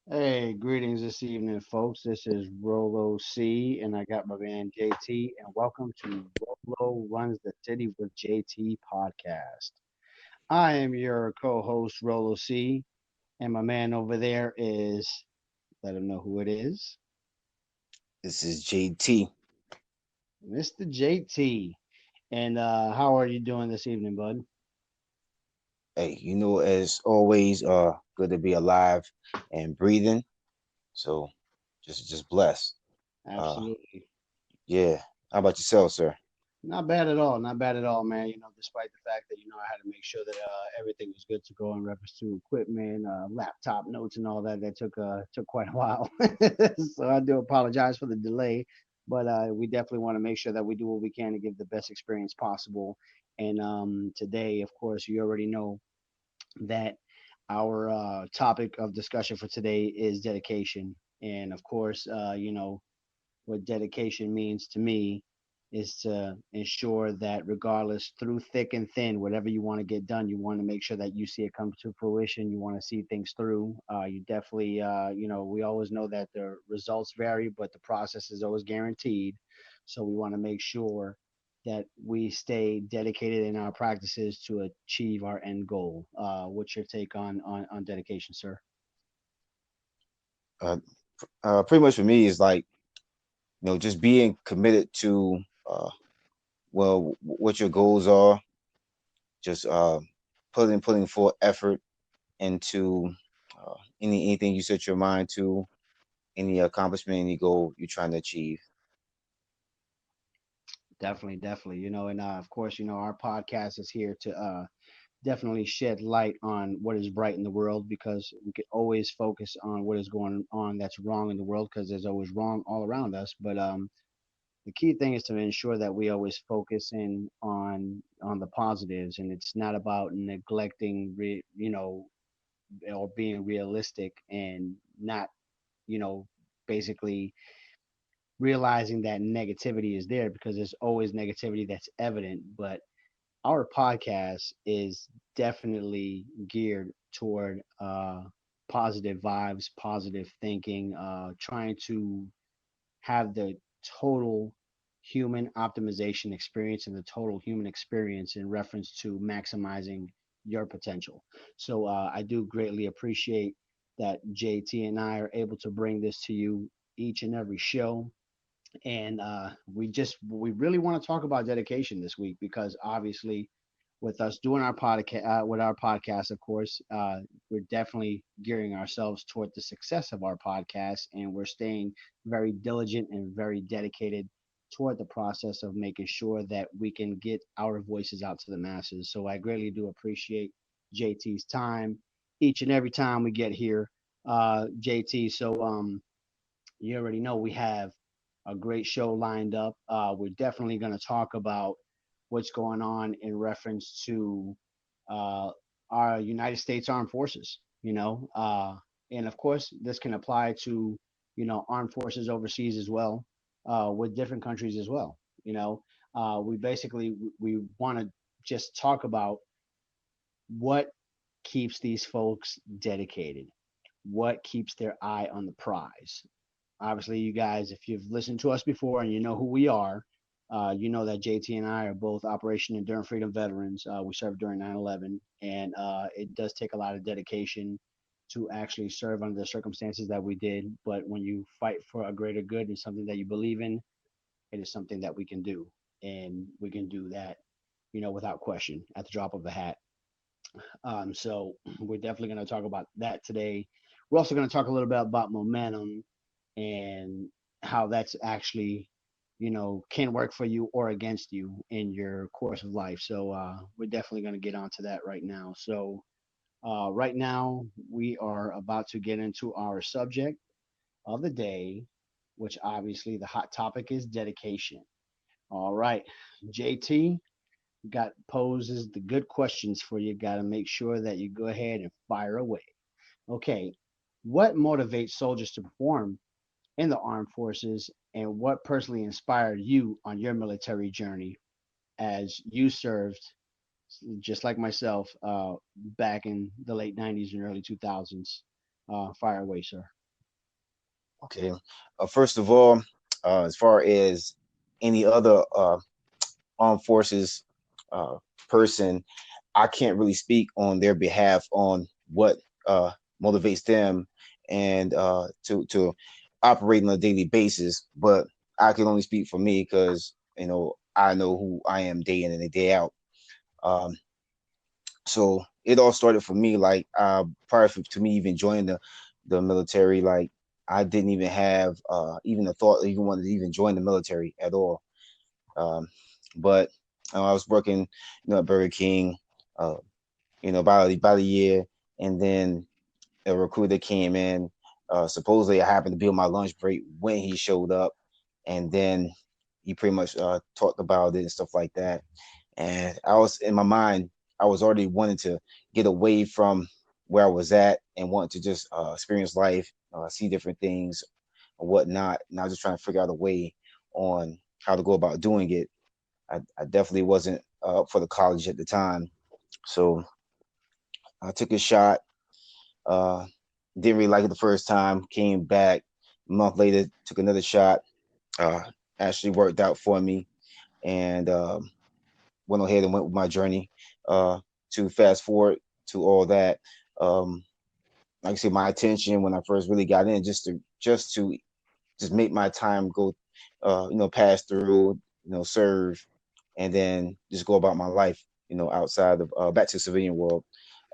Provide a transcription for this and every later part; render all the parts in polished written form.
Hey, greetings this evening, folks. This is Rolo C, and I got my man JT, and welcome to Rolo Runs the City with JT podcast. I am your co-host Rolo C, and my man over there is, let him know who it is, This is JT. Mr. JT. And how are you doing this evening, bud? Hey, as always, good to be alive and breathing. So just blessed. Uh, Absolutely. yeah. How about yourself, sir? Not bad at all. Not bad at all, man. Despite the fact that I had to make sure that everything was good to go in reference to equipment, laptop notes, and all that. That took quite a while. So I do apologize for the delay, but we definitely want to make sure that we do what we can to give the best experience possible. And today, of course, you already know that our topic of discussion for today is dedication. And of course, what dedication means to me is to ensure that regardless through thick and thin, whatever you want to get done, you want to make sure that you see it come to fruition. You want to see things through. You definitely, we always know that the results vary, but the process is always guaranteed. So we want to make sure that we stay dedicated in our practices to achieve our end goal. What's your take on dedication, sir? Uh, Pretty much for me is like just being committed to what your goals are. Just putting full effort into anything you set your mind to, any accomplishment, any goal you're trying to achieve. Definitely, definitely. And of course, our podcast is here to definitely shed light on what is right in the world because we can always focus on what is going on that's wrong in the world because there's always wrong all around us. But the key thing is to ensure that we always focus in on the positives, and it's not about neglecting, or being realistic and not, you know, basically realizing that negativity is there because there's always negativity that's evident. But our podcast is definitely geared toward positive vibes, positive thinking, trying to have the total human optimization experience and the total human experience in reference to maximizing your potential. So I do greatly appreciate that JT and I are able to bring this to you each and every show. And we really want to talk about dedication this week because obviously with us doing our podcast, of course, we're definitely gearing ourselves toward the success of our podcast, and we're staying very diligent and very dedicated toward the process of making sure that we can get our voices out to the masses. So I greatly do appreciate JT's time each and every time we get here, JT. So you already know we have a great show lined up. We're definitely going to talk about what's going on in reference to uh, our United States Armed Forces, and of course, this can apply to, armed forces overseas as well, with different countries as well. We basically we want to just talk about what keeps these folks dedicated, what keeps their eye on the prize. Obviously, you guys, if you've listened to us before and you know who we are, you know that JT and I are both Operation Enduring Freedom veterans. We served during 9/11, and it does take a lot of dedication to actually serve under the circumstances that we did. But when you fight for a greater good and something that you believe in, it is something that we can do, and we can do that, without question, at the drop of a hat. So we're definitely going to talk about that today. We're also going to talk a little bit about momentum and how that's actually, can work for you or against you in your course of life. So we're definitely going to get onto that right now. So right now we are about to get into our subject of the day, which obviously the hot topic is dedication. All right, JT got poses the good questions for you. Got to make sure that you go ahead and fire away. Okay, what motivates soldiers to perform in the armed forces, and what personally inspired you on your military journey as you served, just like myself, back in the late 90s and early 2000s? Fire away, sir. Okay. First of all, as far as any other armed forces uh, person, I can't really speak on their behalf on what motivates them and to operate on a daily basis. But I can only speak for me because I know who I am day in and day out. Um, so it all started for me like prior to me even joining the military. Like I didn't even have even a thought even wanted to even join the military at all. Um, but I was working, at Burger King, uh, about a year, and then a recruiter came in. Supposedly, I happened to be on my lunch break when he showed up, and then he pretty much talked about it and stuff like that. And I was in my mind, I was already wanting to get away from where I was at and want to just experience life, see different things or whatnot. And I was just trying to figure out a way on how to go about doing it. I definitely wasn't up for the college at the time, so I took a shot. Uh, didn't really like it the first time. Came back a month later, took another shot. Uh, Actually worked out for me, and went ahead and went with my journey. To fast forward to all that, um, like I said, my attention when I first really got in, just make my time go, pass through, serve, and then just go about my life, outside of back to the civilian world.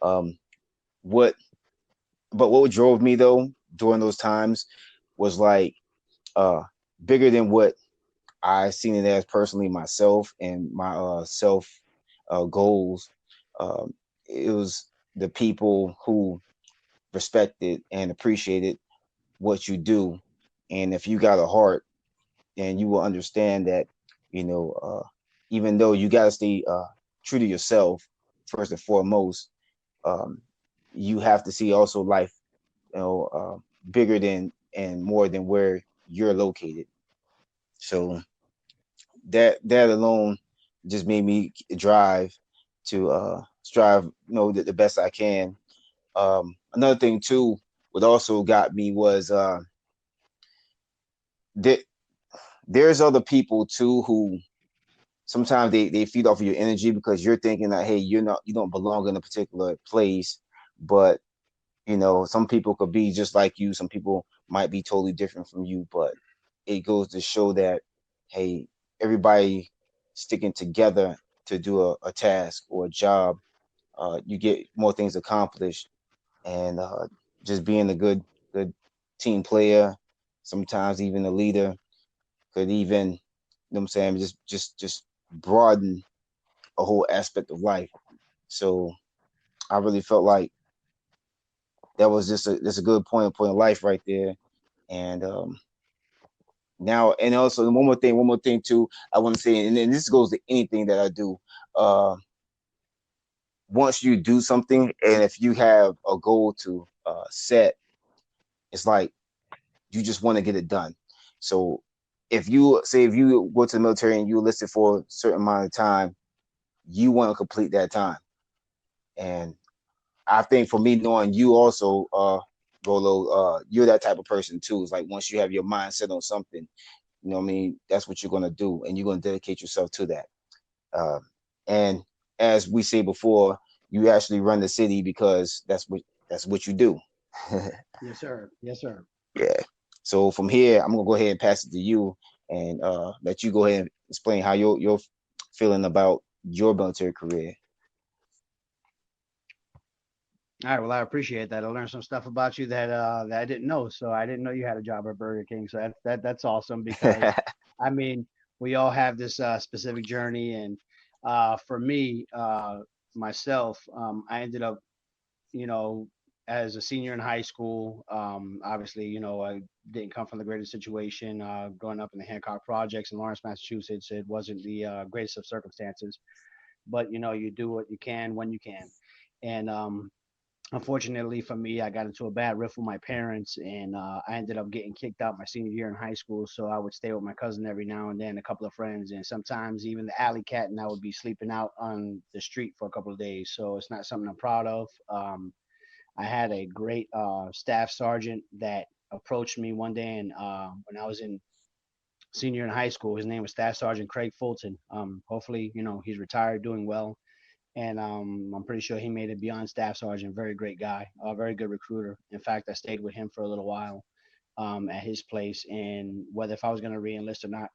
Um, what, but what drove me though during those times was like uh, bigger than what I seen it as personally myself and my self goals. Um, it was the people who respected and appreciated what you do, and if you got a heart, then you will understand that you know even though you got to stay true to yourself first and foremost, um, you have to see also life, bigger than and more than where you're located. So that alone just made me drive to strive, the best I can. Another thing too, what also got me was that there's other people too who sometimes they feed off of your energy because you're thinking that hey, you don't belong in a particular place, but some people could be just like you, some people might be totally different from you, but it goes to show that hey, everybody sticking together to do a task or a job, you get more things accomplished. And just being a good team player, sometimes even a leader, could even, what I'm saying, just broaden a whole aspect of life. So I really felt like that was just a good point of life right there. And now, and also one more thing too, I want to say, and then this goes to anything that I do. Uh, Once you do something, and if you have a goal to set, it's like you just want to get it done. So if you go to the military and you enlisted for a certain amount of time, you want to complete that time. And I think for me, knowing you also, Rolo, you're that type of person too. It's like once you have your mind set on something, you know what I mean, that's what you're gonna do, and you're gonna dedicate yourself to that. Um, and as we say before, you actually run the city because that's what you do. Yes, sir. Yes, sir. Yeah. So from here, I'm gonna go ahead and pass it to you, and let you go ahead and explain how you're feeling about your military career. All right. Well, I appreciate that. I learned some stuff about you that I didn't know. So I didn't know you had a job at Burger King. So that's awesome because I mean we all have this specific journey, and for me myself, I ended up you know as a senior in high school. Obviously, I didn't come from the greatest situation. Growing up in the Hancock Projects in Lawrence, Massachusetts, it wasn't the greatest of circumstances. But you do what you can when you can, and unfortunately for me, I got into a bad riff with my parents, and I ended up getting kicked out my senior year in high school. So I would stay with my cousin every now and then, a couple of friends, and sometimes even the alley cat, and I would be sleeping out on the street for a couple of days. So it's not something I'm proud of. I had a great staff sergeant that approached me one day, and when I was in senior in high school, his name was Staff Sergeant Craig Fulton. Hopefully, he's retired, doing well, and I'm pretty sure he made it beyond staff sergeant. Very great guy, a very good recruiter. In fact, I stayed with him for a little while at his place, and whether if I was going to re-enlist or not,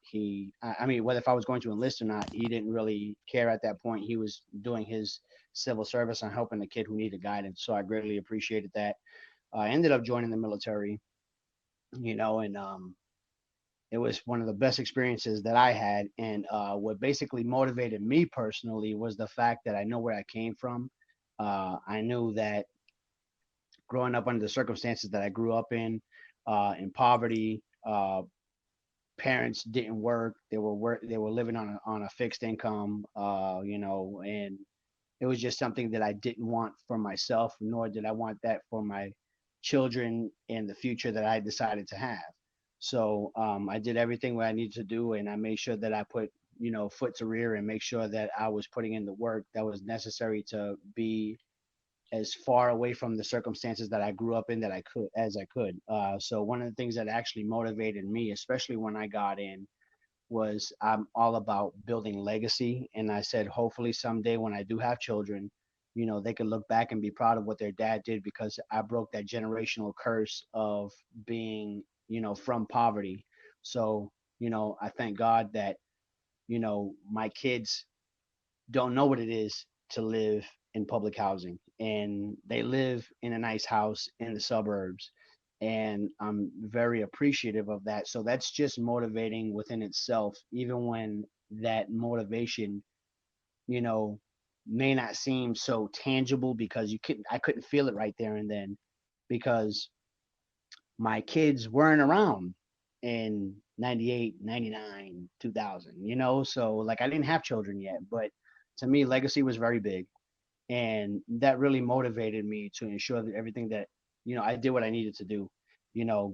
I mean, whether if I was going to enlist or not, he didn't really care at that point. He was doing his civil service and helping the kid who needed guidance. So I greatly appreciated that. I ended up joining the military, and it was one of the best experiences that I had. And what basically motivated me personally was the fact that I know where I came from. I knew that growing up under the circumstances that I grew up in poverty, parents didn't work. They were living on a fixed income, and it was just something that I didn't want for myself, nor did I want that for my children in the future that I decided to have. So I did everything what I needed to do, and I made sure that I put foot to rear and make sure that I was putting in the work that was necessary to be as far away from the circumstances that I grew up in that I could as I could. So one of the things that actually motivated me, especially when I got in, was I'm all about building legacy. And I said, hopefully someday when I do have children, they can look back and be proud of what their dad did because I broke that generational curse of being, from poverty. So, I thank God that, my kids don't know what it is to live in public housing and they live in a nice house in the suburbs, and I'm very appreciative of that. So that's just motivating within itself, even when that motivation, you know may not seem so tangible because I couldn't feel it right there and then, because my kids weren't around in 98, 99, 2000, so like I didn't have children yet. But to me, legacy was very big, and that really motivated me to ensure that everything that I did what I needed to do.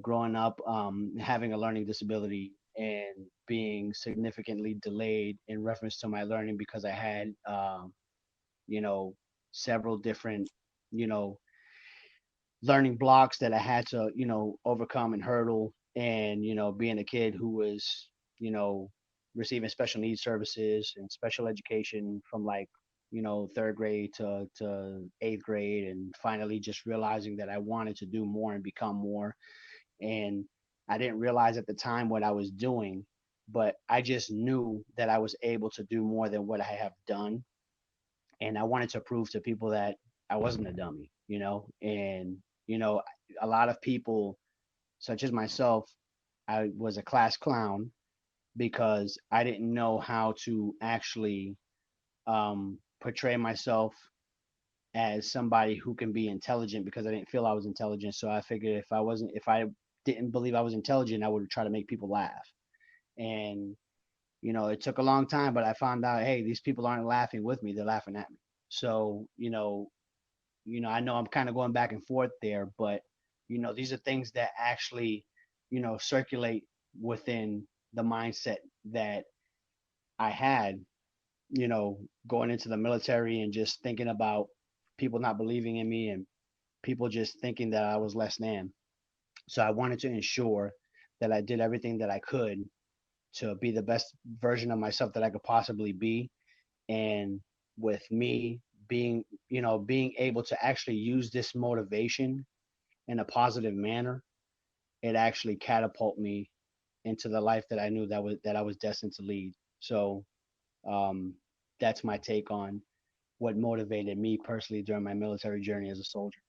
Growing up, having a learning disability and being significantly delayed in reference to my learning because I had you know several different you know learning blocks that I had to overcome and hurdle. And being a kid who was you know receiving special needs services and special education from like third grade to eighth grade, and finally just realizing that I wanted to do more and become more. And I didn't realize at the time what I was doing, but I just knew that I was able to do more than what I have done. And I wanted to prove to people that I wasn't a dummy, and you know, a lot of people, such as myself, I was a class clown because I didn't know how to actually portray myself as somebody who can be intelligent because I didn't feel I was intelligent. So I figured if I didn't believe I was intelligent, I would try to make people laugh. And it took a long time, but I found out, hey, these people aren't laughing with me; they're laughing at me. So I know I'm kind of going back and forth there, but these are things that actually circulate within the mindset that I had, going into the military and just thinking about people not believing in me and people just thinking that I was less than. So I wanted to ensure that I did everything that I could to be the best version of myself that I could possibly be. And with me being able to actually use this motivation in a positive manner, it actually catapult me into the life that I knew that I was destined to lead. So um, that's my take on what motivated me personally during my military journey as a soldier.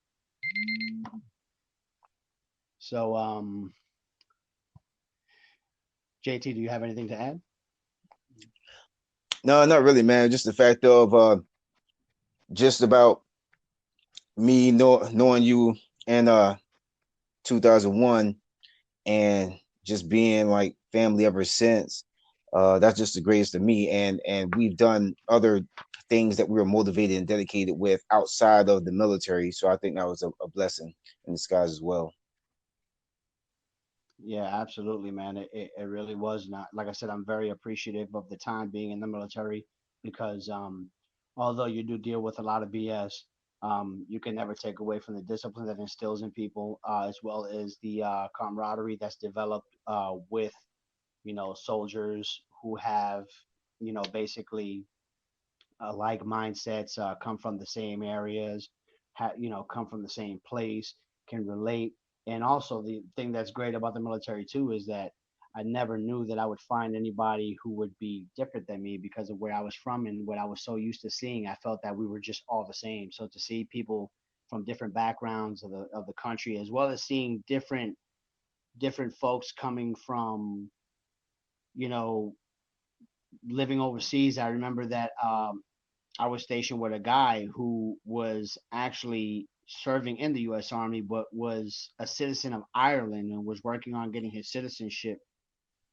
So JT, do you have anything to add? No, not really, man. Just the fact of just about me knowing you in 2001 and just being like family ever since. That's just the greatest to me. And we've done other things that we were motivated and dedicated with outside of the military. So I think that was a blessing in disguise as well. Yeah, absolutely, man. It really was not. Like I said, I'm very appreciative of the time being in the military because although you do deal with a lot of BS, You can never take away from the discipline that instills in people, as well as the camaraderie that's developed with, soldiers who have, basically like mindsets, come from the same areas, come from the same place, can relate. And also, the thing that's great about the military too is that I never knew that I would find anybody who would be different than me because of where I was from and what I was so used to seeing. I felt that we were just all the same. So to see people from different backgrounds of the country, as well as seeing different folks coming from, you know, living overseas. I remember that I was stationed with a guy who was actually serving in the U.S. Army, but was a citizen of Ireland and was working on getting his citizenship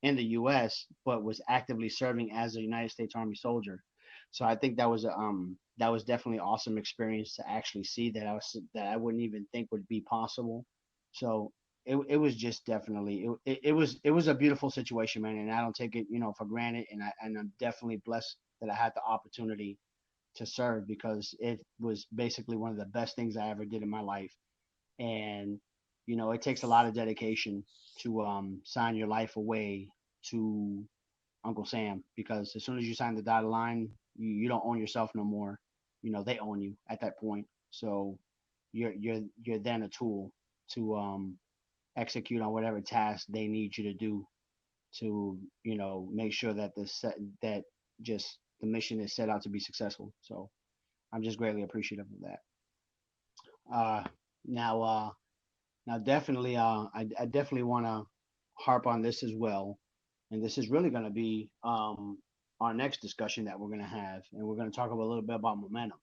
in the U.S., but was actively serving as a United States Army soldier. So I think that was definitely an awesome experience to actually see that I wouldn't even think would be possible. So it was just definitely it was a beautiful situation, man, and I don't take it for granted, and I'm definitely blessed that I had the opportunity to serve because it was basically one of the best things I ever did in my life. And it takes a lot of dedication to sign your life away to Uncle Sam because as soon as you sign the dotted line, you don't own yourself no more. They own you at that point. So you're then a tool to execute on whatever task they need you to do to make sure that that just the mission is set out to be successful. So I'm just greatly appreciative of that. Uh, now, definitely, I definitely want to harp on this as well, and this is really going to be our next discussion that we're going to have, and we're going to talk a little bit about momentum.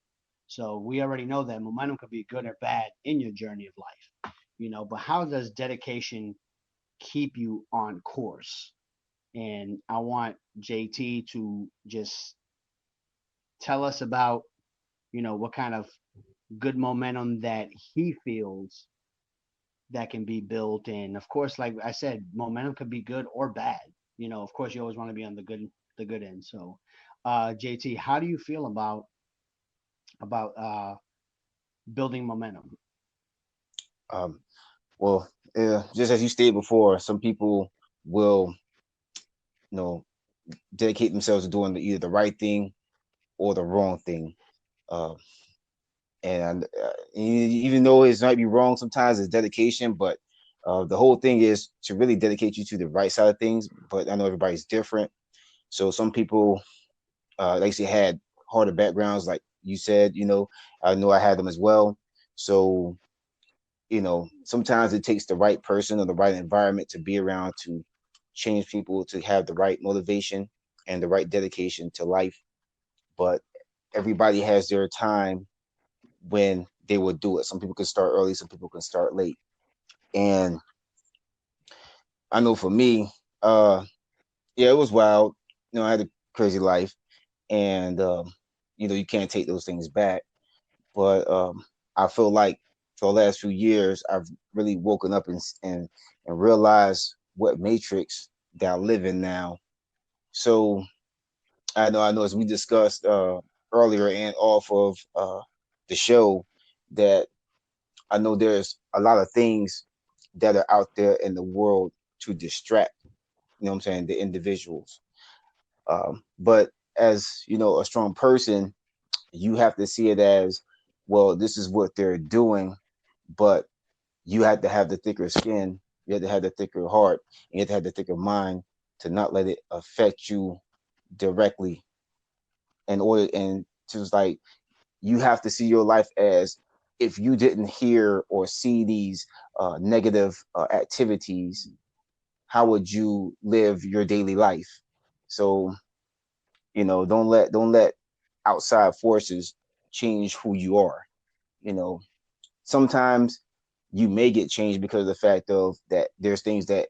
So we already know that momentum could be good or bad in your journey of life, but how does dedication keep you on course? And I want JT to just tell us about, what kind of good momentum that he feels that can be built. And of course, like I said, momentum could be good or bad. Of course, you always want to be on the good end. So, JT, how do you feel about building momentum? Um, well, just as you stated before, some people will, you know, dedicate themselves to doing either the right thing or the wrong thing. Uh, and even though it might be wrong sometimes, it's dedication. But the whole thing is to really dedicate you to the right side of things. But I know everybody's different. So some people, like you say, had harder backgrounds, like you said. I know I had them as well. So sometimes it takes the right person or the right environment to be around to change people to have the right motivation and the right dedication to life. But everybody has their time when they will do it. Some people can start early, some people can start late. And I know for me, uh, yeah, it was wild. I had a crazy life, and you can't take those things back. But I feel like for the last few years, I've really woken up and realized what matrix that I live in now. So I know, as we discussed earlier and off of the show, that I know there's a lot of things that are out there in the world to distract. You know what I'm saying? The individuals. But as a strong person, you have to see it as, well, this is what they're doing, but you have to have the thicker skin, you have to have the thicker heart, and you have to have the thicker mind to not let it affect you directly. And just like, you have to see your life as, if you didn't hear or see these negative activities, how would you live your daily life? So don't let outside forces change who you are. you know Sometimes you may get changed because of the fact of that there's things that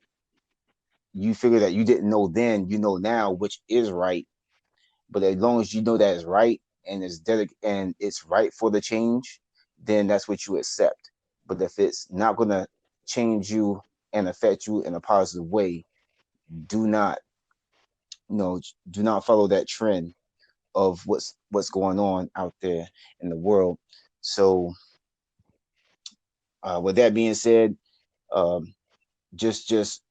you figure that you didn't know then, now, which is right. But as long as you know that is right, and and it's right for the change, then that's what you accept. But if it's not going to change you and affect you in a positive way, do not you know do not follow that trend of what's going on out there in the world. So, with that being said, um, just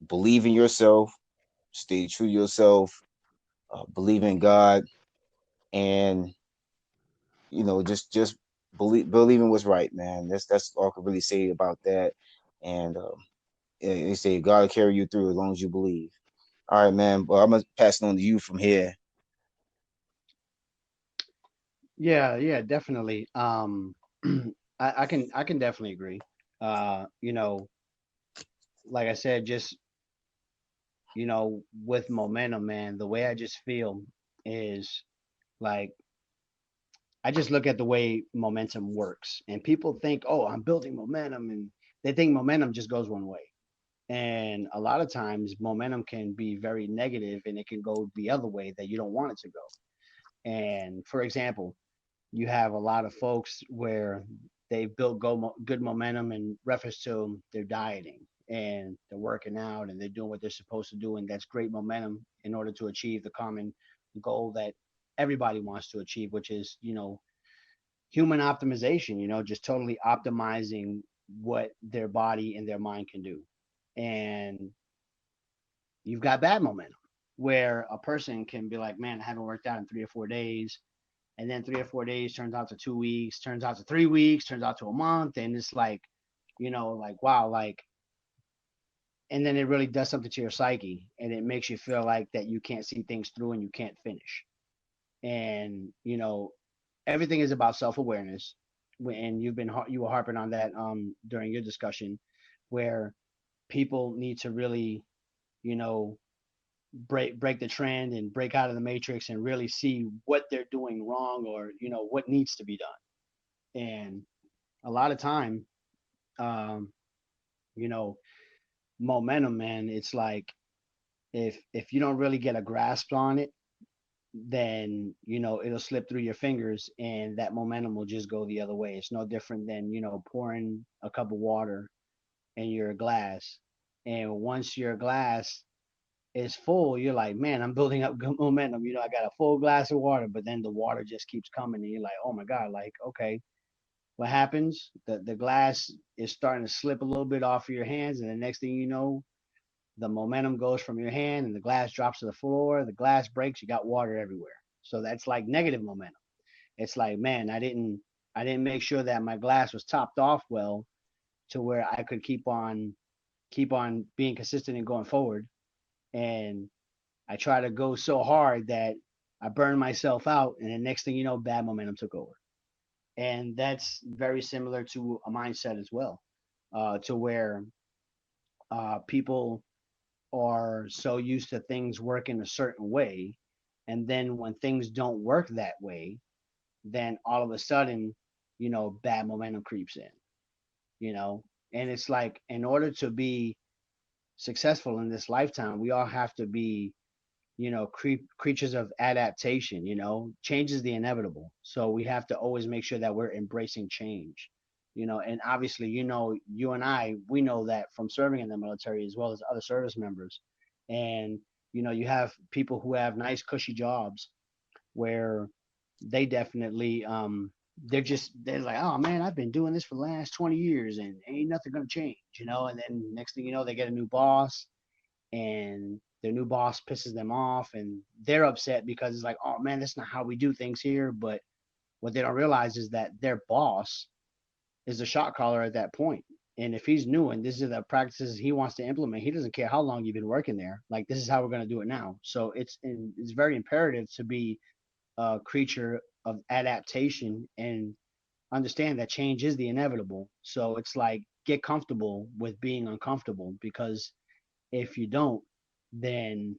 believe in yourself, stay true to yourself, believe in God, and just believe in what's right, man. That's all I can really say about that. And they say God will carry you through as long as you believe. All right, man. Well, I'm gonna pass it on to you from here. Yeah, yeah, definitely. I can definitely agree. You know, like I said, just with momentum, man, the way I just feel is like I just look at the way momentum works, and people think, oh, I'm building momentum, and they think momentum just goes one way. And a lot of times, momentum can be very negative, and it can go the other way that you don't want it to go. And for example, you have a lot of folks where they've built good momentum in reference to their dieting and they're working out and they're doing what they're supposed to do. And that's great momentum in order to achieve the common goal that everybody wants to achieve, which is, human optimization, just totally optimizing what their body and their mind can do. And you've got bad momentum where a person can be like, man, I haven't worked out in 3 or 4 days, and then 3 or 4 days turns out to 2 weeks, turns out to 3 weeks, turns out to a month, and it's like, like wow, like, and then it really does something to your psyche, and it makes you feel like that you can't see things through and you can't finish. And everything is about self awareness, and you were harping on that during your discussion, where people need to really, you know break the trend and break out of the matrix and really see what they're doing wrong, or what needs to be done. And a lot of time, um, you know, momentum, man, it's like if you don't really get a grasp on it, then it'll slip through your fingers, and that momentum will just go the other way. It's no different than pouring a cup of water in your glass, and once your glass is full, you're like, man, I'm building up good momentum. I got a full glass of water, but then the water just keeps coming, and you're like, oh my god, like, okay, what happens? The glass is starting to slip a little bit off of your hands, and the next thing you know, the momentum goes from your hand, and the glass drops to the floor. The glass breaks. You got water everywhere. So that's like negative momentum. It's like, man, I didn't make sure that my glass was topped off well to where I could keep on being consistent and going forward. And I try to go so hard that I burn myself out, and the next thing you know, bad momentum took over. And that's very similar to a mindset as well, to where people are so used to things working a certain way, and then when things don't work that way, then all of a sudden, bad momentum creeps in. you know and it's like, in order to be successful in this lifetime, we all have to be, creatures of adaptation. Change is the inevitable, so we have to always make sure that we're embracing change. And obviously, you and we know that from serving in the military as well as other service members. And you have people who have nice cushy jobs where they definitely they're like, oh man, I've been doing this for the last 20 years and ain't nothing gonna change. And then next thing you know, they get a new boss, and their new boss pisses them off, and they're upset because it's like, oh man, that's not how we do things here. But what they don't realize is that their boss is the shot caller at that point. And if he's new and this is the practices he wants to implement, he doesn't care how long you've been working there. Like, this is how we're going to do it now. So it's very imperative to be a creature of adaptation and understand that change is the inevitable. So it's like, get comfortable with being uncomfortable, because if you don't, then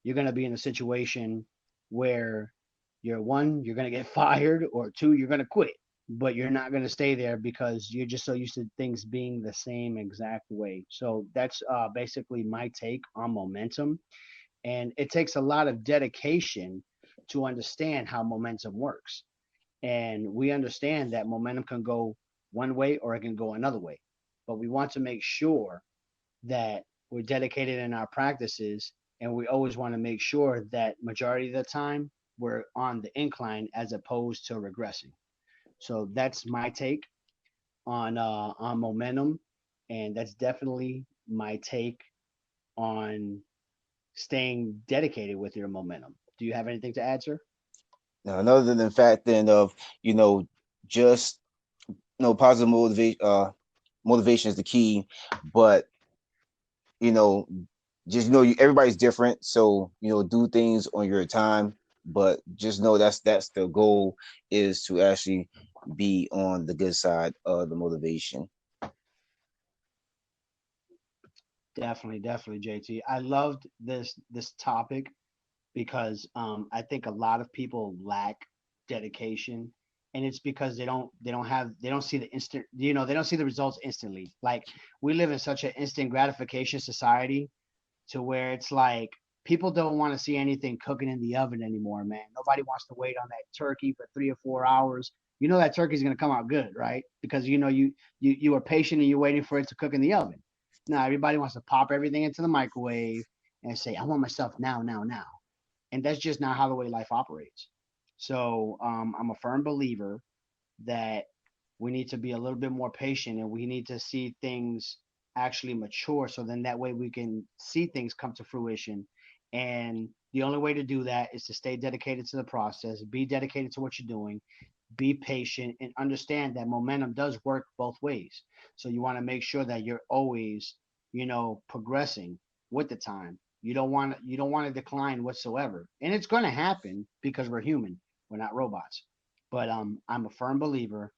you're going to be in a situation where you're going to get fired, or two, you're going to quit. But you're not going to stay there because you're just so used to things being the same exact way. So that's basically my take on momentum. And it takes a lot of dedication to understand how momentum works. And we understand that momentum can go one way or it can go another way. But we want to make sure that we're dedicated in our practices, and we always want to make sure that majority of the time we're on the incline as opposed to regressing. So that's my take on momentum, and that's definitely my take on staying dedicated with your momentum. Do you have anything to add, sir? Now, another than the fact then of you know just positive motivation is the key, but you know just everybody's different, so do things on your time, but just know that's the goal, is to actually be on the good side of the motivation. Definitely, definitely, JT. I loved this topic because I think a lot of people lack dedication, and it's because they don't see the instant, they don't see the results instantly. Like we live in such an instant gratification society to where it's like people don't want to see anything cooking in the oven anymore, man. Nobody wants to wait on that turkey for 3 or 4 hours. You know that turkey's gonna come out good, right? Because you were patient and you're waiting for it to cook in the oven. Now everybody wants to pop everything into the microwave and say, I want my stuff now, now, now. And that's just not how the way life operates. So I'm a firm believer that we need to be a little bit more patient and we need to see things actually mature so then that way we can see things come to fruition. And the only way to do that is to stay dedicated to the process, be dedicated to what you're doing, be patient, and understand that momentum does work both ways. So you want to make sure that you're always, progressing with the time. You don't want to decline whatsoever. And it's going to happen because we're human. We're not robots. But I'm a firm believer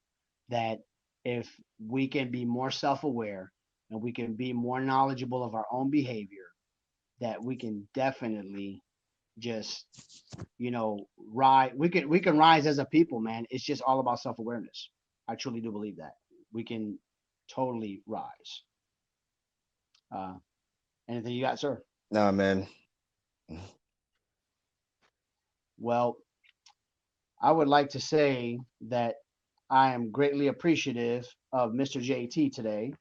that if we can be more self-aware and we can be more knowledgeable of our own behavior, that we can definitely just rise. We can rise as a people, man. It's just all about self-awareness. I truly do believe that we can totally rise. uh Anything you got, sir? Nah, man. Well, I would like to say that I am greatly appreciative of Mr. JT today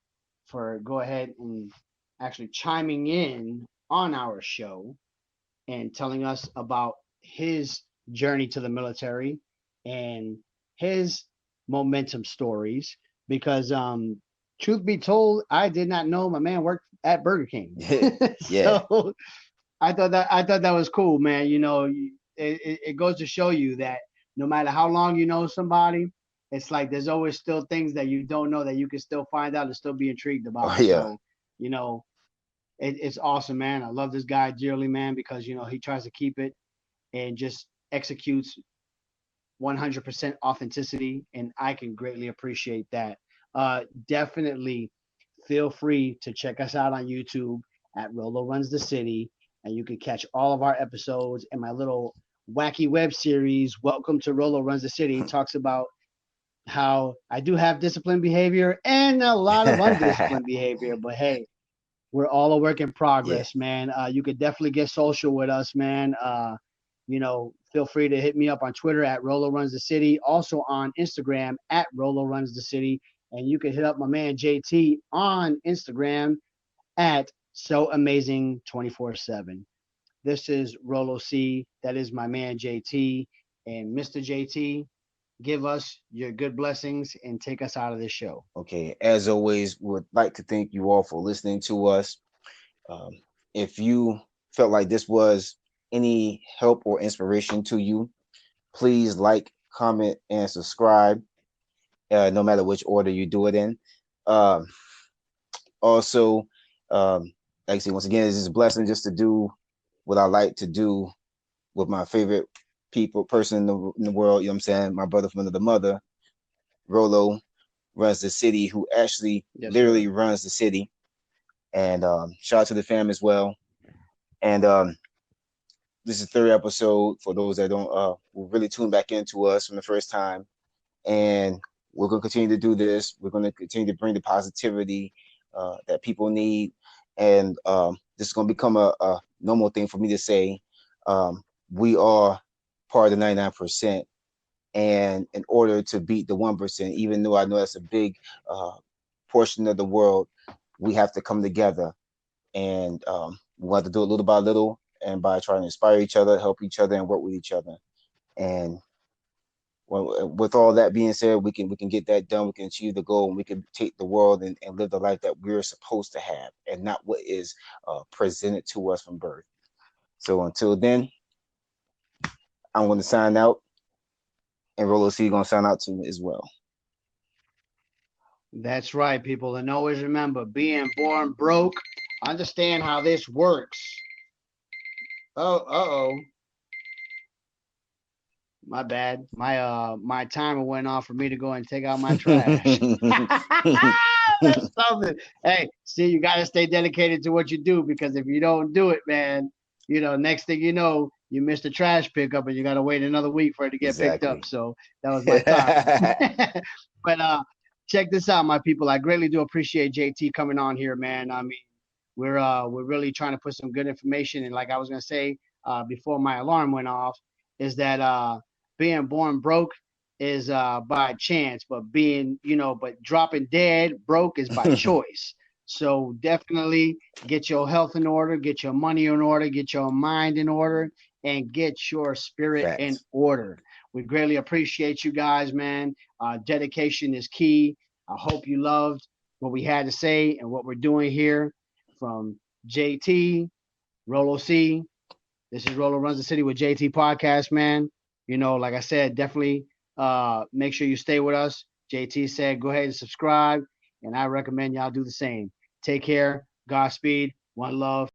for go ahead and actually chiming in on our show and telling us about his journey to the military and his momentum stories. Because truth be told, I did not know my man worked at Burger King. Yeah. So I thought that was cool, man. It goes to show you that no matter how long you know somebody, it's like there's always still things that you don't know that you can still find out and still be intrigued Oh about. yeah. So, you know, it's awesome, man. I love this guy dearly, man, because he tries to keep it and just executes 100% authenticity, and I can greatly appreciate that. Definitely feel free to check us out on YouTube at Rolo Runs the City, and you can catch all of our episodes and my little wacky web series. Welcome to Rolo Runs the City talks about how I do have disciplined behavior and a lot of undisciplined behavior, but hey, we're all a work in Yeah. progress, man. You could definitely get social with us, man. Feel free to hit me up on Twitter at Rolo Runs the City, also on Instagram at Rolo Runs the City, and you can hit up my man JT on Instagram at So Amazing 24/7. This is Rolo C. That is my man JT, and Mr. JT. Give us your good blessings and take us out of this show. Okay. As always, would like to thank you all for listening to us. Um, if you felt like this was any help or inspiration to you, please like, comment, and subscribe. No matter which order you do it in. Um, Also, like I say, once again, it's just a blessing just to do what I like to do with my favorite person in the world. You know what I'm saying? My brother from another mother, Rolo, runs the city, who actually Yes, literally sir. runs the city. And shout out to the fam as well. And this is the third episode for those that don't will really tune back into us from the first time. And we're going to continue to do this. We're going to continue to bring the positivity that people need, and this is going to become a normal thing for me to say. We are part of the 99%, and in order to beat the 1%, even though I know that's a big uh, portion of the world, we have to come together, and we have to do it little by little, and by trying to inspire each other, help each other, and work with each other. And Well, with all that being said, we can get that done. We can achieve the goal, and we can take the world and live the life that we're supposed to have, and not what is presented to us from birth. So until then, I'm going to sign out, and Rolo C going to sign out too as well. That's right, people. And always remember, being born broke, understand how this works. Oh. My bad. My timer went off for me to go and take out my trash. That's something. Hey, see, you gotta stay dedicated to what you do because if you don't do it, man, next thing you know, you missed the trash pickup and you gotta wait another week for it to get picked up. Exactly. So that was my timer. But check this out, my people. I greatly do appreciate JT coming on here, man. I mean, we're really trying to put some good information and like I was gonna say before my alarm went off, is that being born broke is by chance, but but dropping dead broke is by choice. So definitely get your health in order, get your money in order, get your mind in order, and get your spirit in Facts. order. We greatly appreciate you guys, man. Dedication is key. I hope you loved what we had to say and what we're doing here from JT, Rolo C. This is Rolo Runs the City with JT Podcast, man. Like I said, definitely make sure you stay with us. JT said, go ahead and subscribe, and I recommend y'all do the same. Take care. Godspeed. One love.